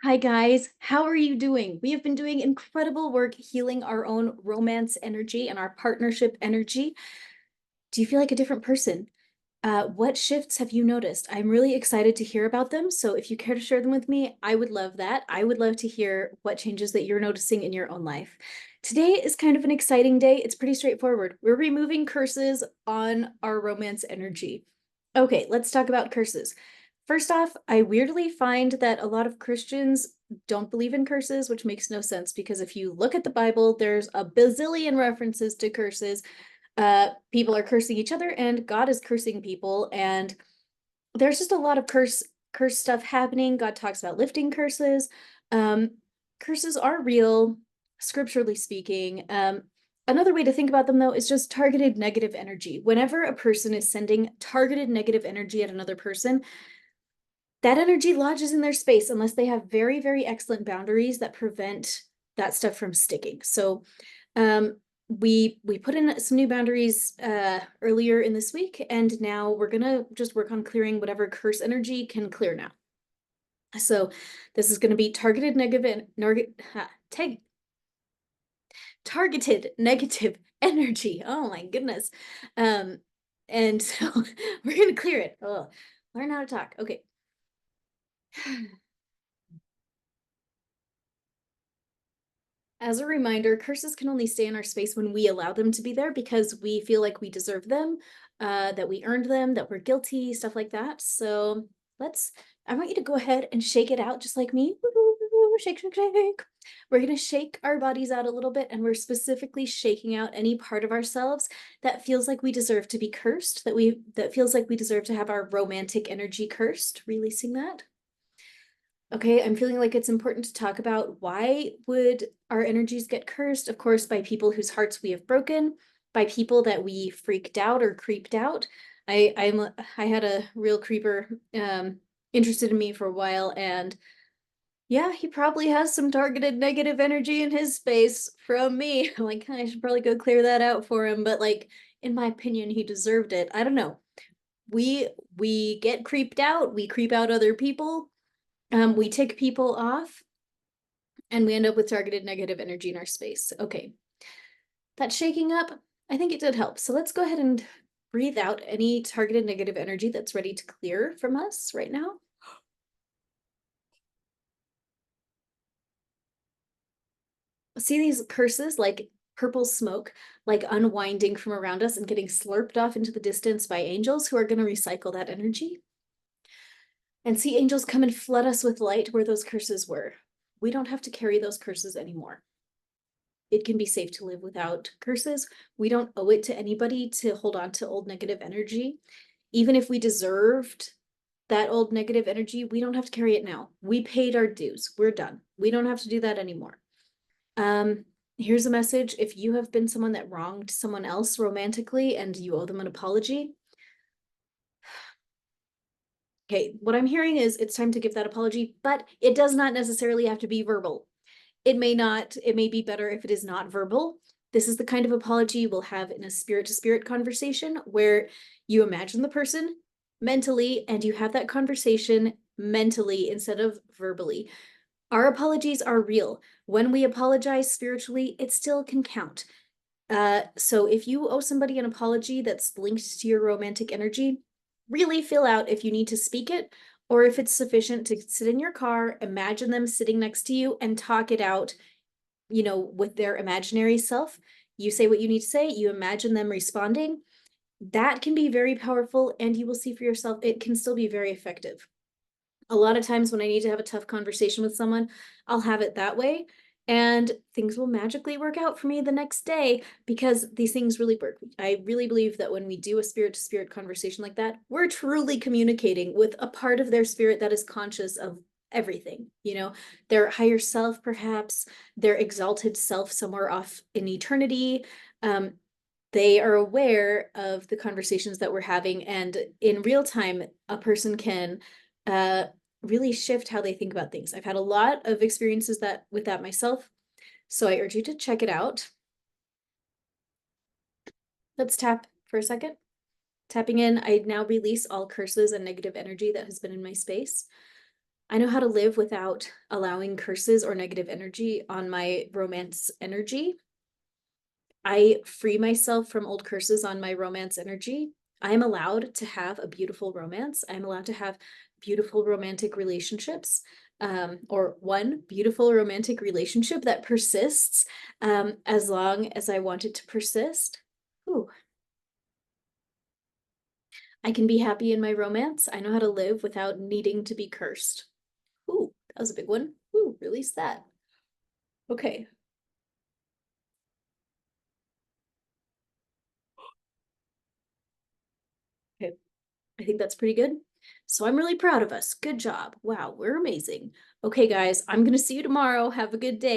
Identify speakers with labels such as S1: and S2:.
S1: Hi, guys. How are you doing? We have been doing incredible work healing our own romance energy and our partnership energy. Do you feel like a different person? What shifts have you noticed? I'm really excited to hear about them. So if you care to share them with me, I would love that. I would love to hear what changes that you're noticing in your own life. Today is kind of an exciting day. It's pretty straightforward. We're removing curses on our romance energy. Okay, let's talk about curses. First off, I weirdly find that a lot of Christians don't believe in curses, which makes no sense because if you look at the Bible, there's a bazillion references to curses. People are cursing each other and God is cursing people, and there's just a lot of curse stuff happening. God talks about lifting curses. Um, Curses are real, scripturally speaking. Another way to think about them, though, is just targeted negative energy. Whenever a person is sending targeted negative energy at another person, that energy lodges in their space unless they have very, very excellent boundaries that prevent that stuff from sticking. So we put in some new boundaries earlier in this week, and now we're gonna just work on clearing whatever curse energy can clear now. So this is gonna be targeted negative targeted negative energy. Oh my goodness. And so we're gonna clear it. Oh, learn how to talk. Okay. As a reminder, curses can only stay in our space when we allow them to be there because we feel like we deserve them, that we earned them, that we're guilty, stuff like that. So I want you to go ahead and shake it out just like me. Shake, shake, shake. We're going to shake our bodies out a little bit, and we're specifically shaking out any part of ourselves that feels like we deserve to be cursed, that feels like we deserve to have our romantic energy cursed, releasing that. Okay, I'm feeling like it's important to talk about why would our energies get cursed? Of course, by people whose hearts we have broken, by people that we freaked out or creeped out. I had a real creeper interested in me for a while, and yeah, he probably has some targeted negative energy in his space from me. Like, I should probably go clear that out for him, but like, in my opinion, he deserved it. I don't know. We get creeped out, we creep out other people, we tick people off, and we end up with targeted negative energy in our space. Okay, that shaking up, I think it did help. So let's go ahead and breathe out any targeted negative energy that's ready to clear from us right now. See these curses like purple smoke, like unwinding from around us and getting slurped off into the distance by angels who are going to recycle that energy. And see angels come and flood us with light where those curses were. We don't have to carry those curses anymore. It can be safe to live without curses. We don't owe it to anybody to hold on to old negative energy. Even if we deserved that old negative energy, we don't have to carry it now. We paid our dues. We're done. We don't have to do that anymore. Here's a message. If you have been someone that wronged someone else romantically and you owe them an apology, okay, what I'm hearing is it's time to give that apology, but it does not necessarily have to be verbal. It may be better if it is not verbal. This is the kind of apology we'll have in a spirit to spirit conversation where you imagine the person mentally and you have that conversation mentally instead of verbally. Our apologies are real. When we apologize spiritually, it still can count. So if you owe somebody an apology that's linked to your romantic energy, really feel out if you need to speak it or if it's sufficient to sit in your car, imagine them sitting next to you and talk it out, with their imaginary self. You say what you need to say, you imagine them responding. That can be very powerful, and you will see for yourself, it can still be very effective. A lot of times when I need to have a tough conversation with someone, I'll have it that way, and things will magically work out for me the next day because these things really work. I really believe that when we do a spirit to spirit conversation like that, we're truly communicating with a part of their spirit that is conscious of everything, their higher self, perhaps their exalted self somewhere off in eternity. They are aware of the conversations that we're having, and in real time, a person can uh, really shift how they think about things. I've had a lot of experiences with that myself, so I urge you to check it out. Let's tap for a second. Tapping in, I now release all curses and negative energy that has been in my space. I know how to live without allowing curses or negative energy on my romance energy. I free myself from old curses on my romance energy. I am allowed to have a beautiful romance. I'm allowed to have beautiful romantic relationships, or one beautiful romantic relationship that persists, as long as I want it to persist. Ooh, I can be happy in my romance. I know how to live without needing to be cursed. Ooh, that was a big one. Ooh, release that. Okay. Okay. I think that's pretty good. So I'm really proud of us. Good job. Wow, we're amazing. Okay, guys, I'm going to see you tomorrow. Have a good day.